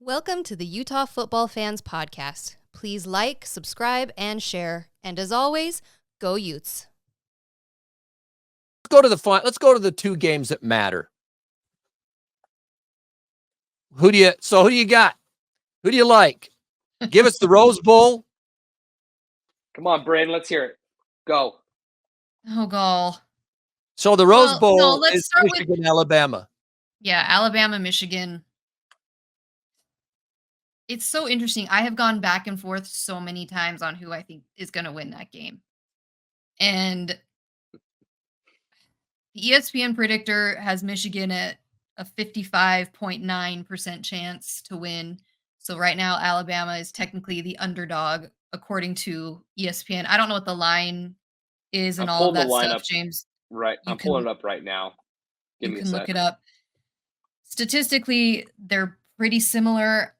Welcome to the Utah Football Fans Podcast. Please like, subscribe, and share. And as always, go Utes. Let's go to the two games that matter. Who do you got? Who do you like? Give us the Rose Bowl. Come on, Brandon, let's hear it. Go. Oh, goal. So the Rose Bowl is Michigan, Alabama. Yeah, Alabama, Michigan. It's so interesting. I have gone back and forth so many times on who I think is going to win that game. And the ESPN predictor has Michigan at a 55.9% chance to win. So right now, Alabama is technically the underdog, according to ESPN. I don't know what the line is and all of that stuff, James. Right. I'm pulling it up right now. You can look it up. Statistically, they're pretty similar.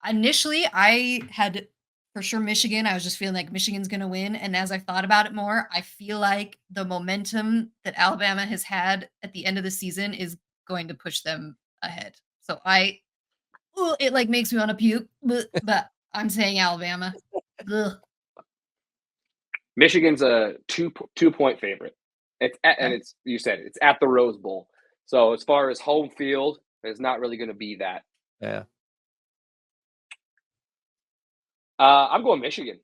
Initially, I had for sure Michigan. I was just feeling like Michigan's going to win. And as I thought about it more, I feel like the momentum that Alabama has had at the end of the season is going to push them ahead. So it like makes me want to puke, but I'm saying Alabama. Ugh. Michigan's a two-point favorite. You said it's at the Rose Bowl. So as far as home field, it's not really going to be that. Yeah. I'm going Michigan.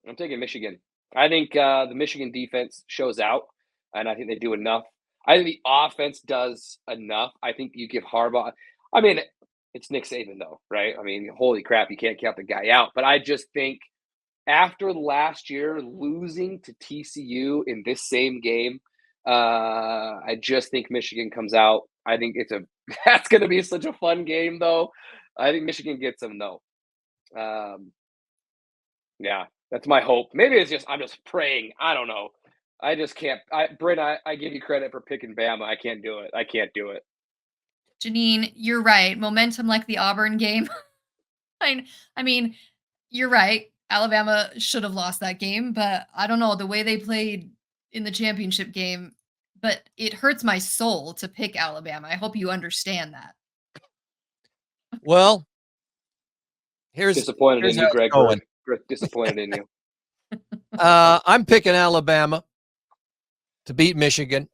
I'm taking Michigan. I think the Michigan defense shows out, and I think they do enough. I think the offense does enough. I think you give Harbaugh. I mean, it's Nick Saban, though, right? I mean, holy crap, you can't count the guy out. But I just think after last year losing to TCU in this same game, I just think Michigan comes out. I think that's going to be such a fun game, though. I think Michigan gets them, though. Yeah, that's my hope. Maybe I'm just praying. I don't know. I just can't. Brent, I give you credit for picking Bama. I can't do it. Janine, you're right. Momentum like the Auburn game. I mean, you're right. Alabama should have lost that game, but I don't know the way they played in the championship game. But it hurts my soul to pick Alabama. I hope you understand that. Well, here's disappointed in you, Greg. Disappointed in you. I'm picking Alabama to beat Michigan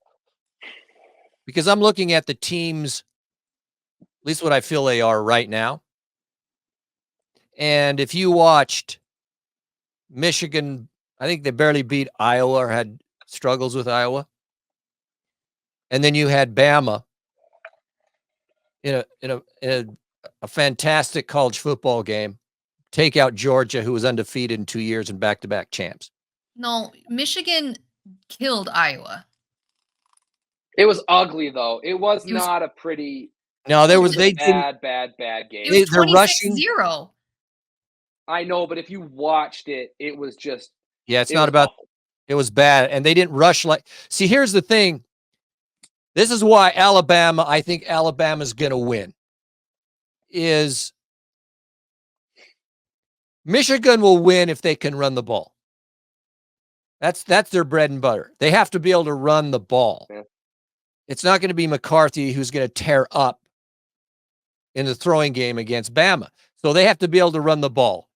because I'm looking at the teams, at least what I feel they are right now. And if you watched Michigan, I think they barely beat Iowa or had struggles with Iowa. And then you had Bama in a fantastic college football game. Take out Georgia, who was undefeated in 2 years and back-to-back champs. No, Michigan killed Iowa. It was ugly, though. It was not a pretty. No, bad game. It was 26-0. I know, but if you watched it, it was just. Yeah, it's not about. Awful. It was bad, and they didn't rush like. See, here's the thing. This is why I think Alabama's going to win. Is Michigan will win if they can run the ball. That's their bread and butter. They have to be able to run the ball. Yeah. It's not going to be McCarthy who's going to tear up in the throwing game against Bama. So they have to be able to run the ball.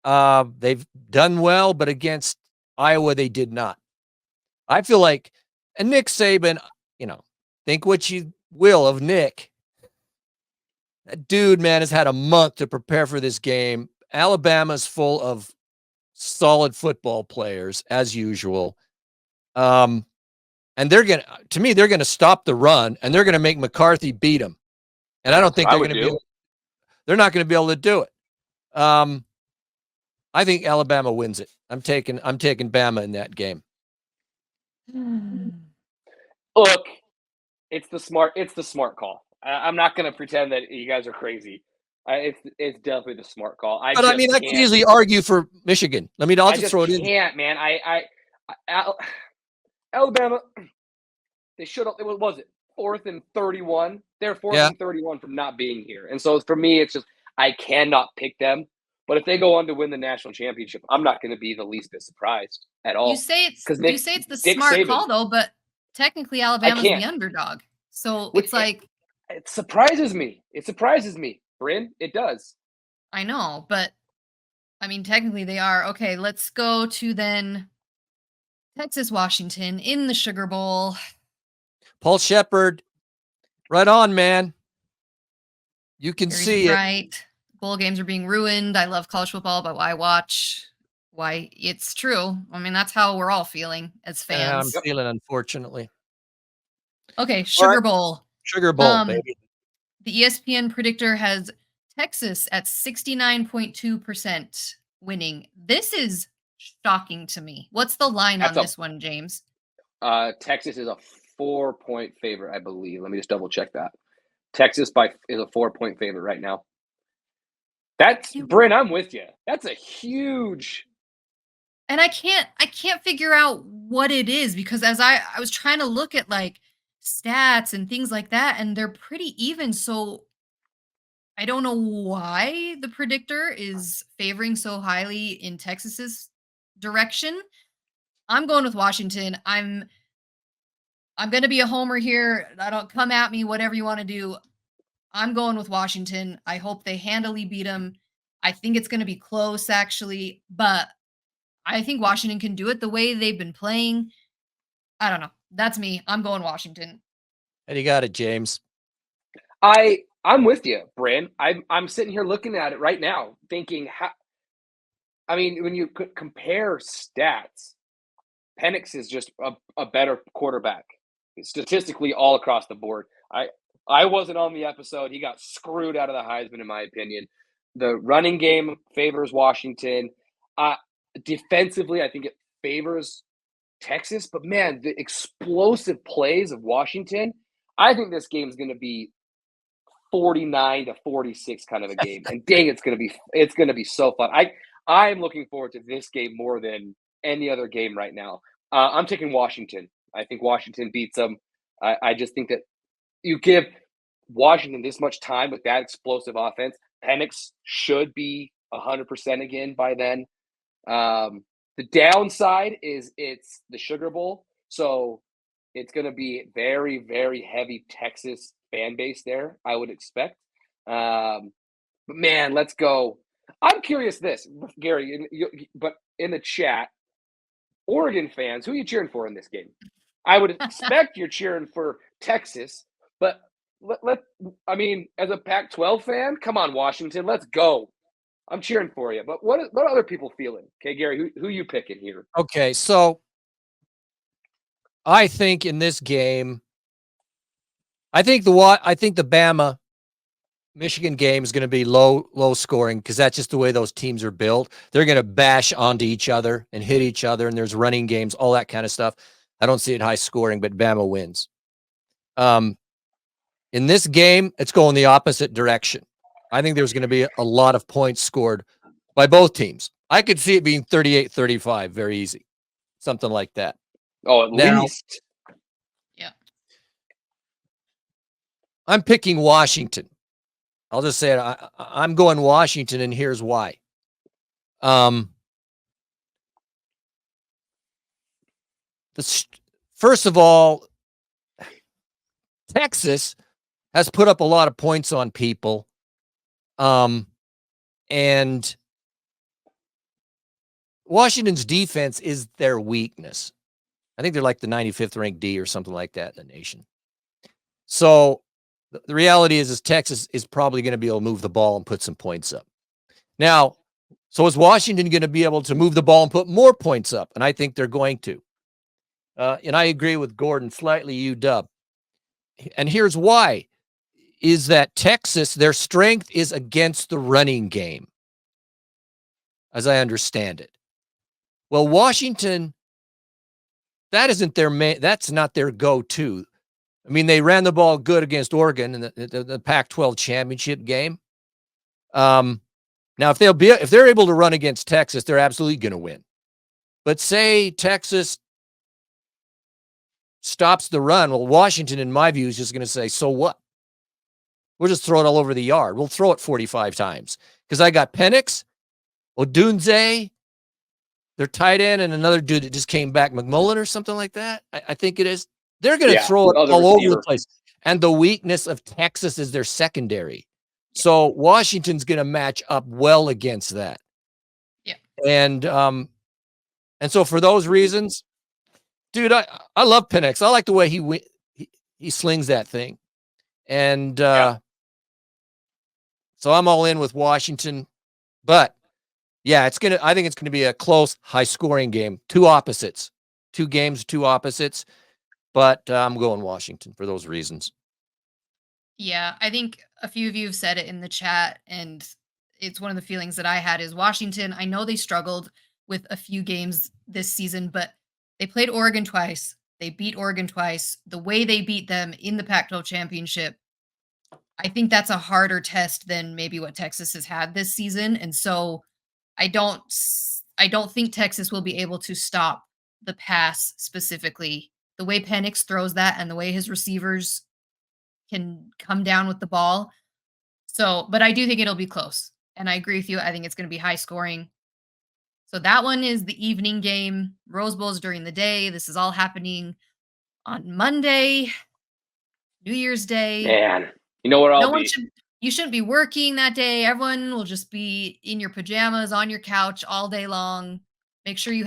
They've done well, but against Iowa, they did not. I feel like, and Nick Saban, think what you will of Nick. That dude, man, has had a month to prepare for this game. Alabama's full of solid football players, as usual. And they're going to stop the run, and they're going to make McCarthy beat them. And I don't think they're not going to be able to do it. I think Alabama wins it. I'm taking Bama in that game. Look, it's the smart call. I'm not going to pretend that you guys are crazy. It's definitely the smart call. I can easily argue for Michigan. I'll just throw it in. Can't, man. Alabama, they should have. What was it? 4th and 31. They're 4th and 31 from not being here. And so for me, it's just I cannot pick them. But if they go on to win the national championship, I'm not going to be the least bit surprised at all. You say it's the smart call, though, but technically Alabama's the underdog. So it's like It surprises me. It surprises me, Bryn. It does. I know, but I mean, technically they are. Okay, let's go to then Texas, Washington in the Sugar Bowl. Paul Shepard, right on, man. You can Gary's see it. right. Bowl games are being ruined. I love college football, but why watch? Why? It's true. I mean, that's how we're all feeling as I'm fans. feeling, unfortunately. Okay, Sugar Bowl. Sugar Bowl, baby. The ESPN predictor has Texas at 69.2% winning. This is shocking to me. What's the line on this one, James? Texas is a 4-point favorite, I believe. Let me just double check that. Texas is a 4-point favorite right now. That's Bryn, I'm with you. That's a huge. And I can't figure out what it is, because as I was trying to look at like stats and things like that, and they're pretty even. So I don't know why the predictor is favoring so highly in Texas's direction. I'm going with Washington. I'm going to be a homer here. I don't come at me, whatever you want to do. I'm going with Washington. I hope they handily beat them. I think it's going to be close, actually, but I think Washington can do it the way they've been playing. I don't know. That's me. I'm going Washington. And you got it, James. I'm with you, Bryn. I'm sitting here looking at it right now, thinking I mean, when you compare stats, Penix is just a better quarterback, statistically all across the board. I wasn't on the episode. He got screwed out of the Heisman, in my opinion. The running game favors Washington. Defensively, I think it favors Texas. But, man, the explosive plays of Washington, I think this game is going to be 49-46 kind of a game. And, dang, it's going to be so fun. I'm looking forward to this game more than any other game right now. I'm taking Washington. I think Washington beats them. I just think that you give Washington this much time with that explosive offense, Penix should be 100% again by then. The downside is it's the Sugar Bowl, so it's going to be very, very heavy Texas fan base there, I would expect. But, man, let's go. I'm curious Gary, but in the chat, Oregon fans, who are you cheering for in this game? I would expect you're cheering for Texas, but I mean, as a Pac-12 fan, come on, Washington, let's go. I'm cheering for you. But what are other people feeling? Okay, Gary, who you picking here? Okay, so I think in this game, I think the Bama Michigan game is going to be low scoring, because that's just the way those teams are built. They're going to bash onto each other and hit each other, and there's running games, all that kind of stuff. I don't see it high scoring, but Bama wins. In this game, it's going the opposite direction. I think there's going to be a lot of points scored by both teams. I could see it being 38-35, very easy, something like that. Oh, at least. Yeah. I'm picking Washington. I'll just say it. I'm going Washington, and here's why. First of all, Texas has put up a lot of points on people. And Washington's defense is their weakness. I think they're like the 95th ranked D or something like that in the nation. So the reality is Texas is probably going to be able to move the ball and put some points up. Now, so is Washington going to be able to move the ball and put more points up? And I think they're going to. And I agree with Gordon, slightly UW. And here's why. Is that Texas, their strength is against the running game, as I understand it. Well, Washington, that's not their go-to. I mean, they ran the ball good against Oregon in the Pac-12 championship game. Now, if they're able to run against Texas, they're absolutely going to win. But say Texas stops the run, well, Washington, in my view, is just going to say, so what? We'll just throw it all over the yard. We'll throw it 45 times. Because I got Penix, Odunze, their tight end, and another dude that just came back, McMullen or something like that. I think it is. They're going to throw it all over the place. And the weakness of Texas is their secondary. So Washington's going to match up well against that. Yeah. And so for those reasons, dude, I love Penix. I like the way he slings that thing. And so I'm all in with Washington. But yeah, I think it's gonna be a close, high-scoring game. Two opposites. Two games, two opposites. But I'm going Washington for those reasons. Yeah, I think a few of you have said it in the chat, and it's one of the feelings that I had is Washington. I know they struggled with a few games this season, but they played Oregon twice. They beat Oregon twice. The way they beat them in the Pac-12 championship, I think that's a harder test than maybe what Texas has had this season. And so I don't think Texas will be able to stop the pass specifically. The way Penix throws that and the way his receivers can come down with the ball. So, but I do think it'll be close. And I agree with you. I think it's going to be high scoring. So that one is the evening game. Rose Bowl's during the day. This is all happening on Monday, New Year's Day. Man, you know where I'll be. You shouldn't be working that day. Everyone will just be in your pajamas on your couch all day long. Make sure you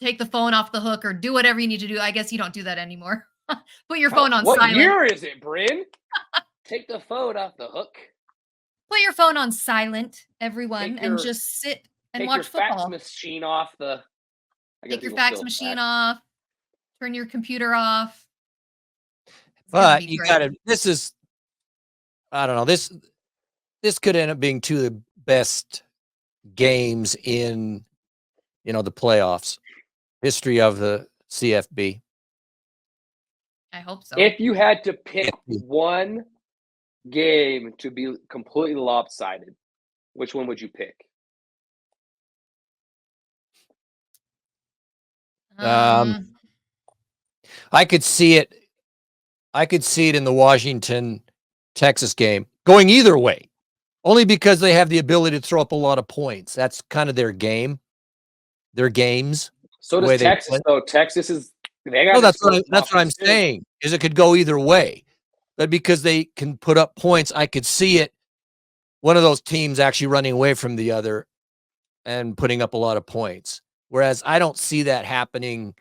take the phone off the hook or do whatever you need to do. I guess you don't do that anymore. Put your phone on silent. What year is it, Bryn? Take the phone off the hook. Put your phone on silent, everyone, and just sit and watch football. Take your fax machine off Take your fax machine off. Turn your computer off. But you gotta. I don't know. This could end up being two of the best games in, the playoffs history of the CFB. I hope so. If you had to pick one game to be completely lopsided, which one would you pick? I could see it. I could see it in the Washington Texas game going either way, only because they have the ability to throw up a lot of points. That's kind of their game, their games. So does Texas, though. Texas is. That's what I'm saying. Is it could go either way, but because they can put up points, I could see it. One of those teams actually running away from the other and putting up a lot of points. Whereas I don't see that happening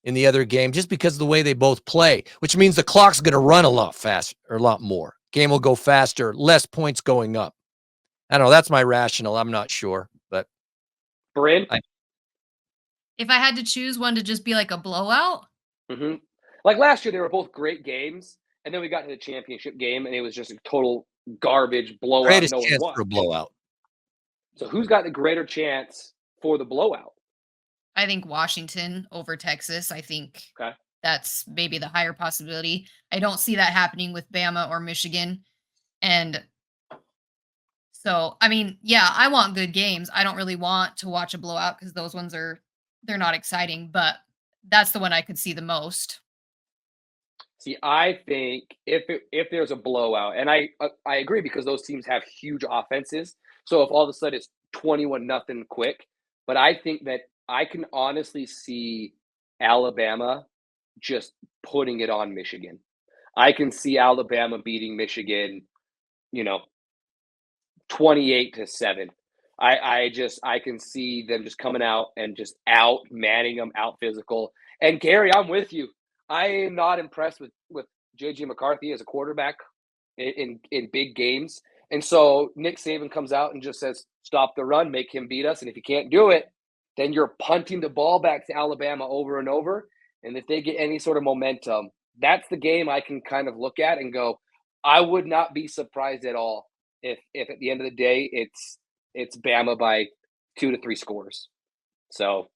in the other game just because of the way they both play, which means the clock's going to run a lot faster or a lot more. Game will go faster, less points going up. I don't know. That's my rationale. I'm not sure, but Bryn? If I had to choose one to just be like a blowout? Mm-hmm. Like last year, they were both great games, and then we got to the championship game, and it was just a total garbage blowout. Greatest chance for a blowout. So who's got the greater chance for the blowout? I think Washington over Texas. I think that's maybe the higher possibility. I don't see that happening with Bama or Michigan. And so, I mean, yeah, I want good games. I don't really want to watch a blowout because those ones they're not exciting, but that's the one I could see the most. See, I think if there's a blowout, and I agree because those teams have huge offenses. So if all of a sudden it's 21-0 quick, but I think that I can honestly see Alabama just putting it on Michigan. I can see Alabama beating Michigan, 28-7. I can see them just coming out and just out manning them, out physical. And Gary, I'm with you. I am not impressed with J.J. McCarthy as a quarterback in big games. And so Nick Saban comes out and just says, stop the run, make him beat us. And if you can't do it, then you're punting the ball back to Alabama over and over. And if they get any sort of momentum, that's the game I can kind of look at and go, I would not be surprised at all if at the end of the day it's Bama by 2 to 3 scores. So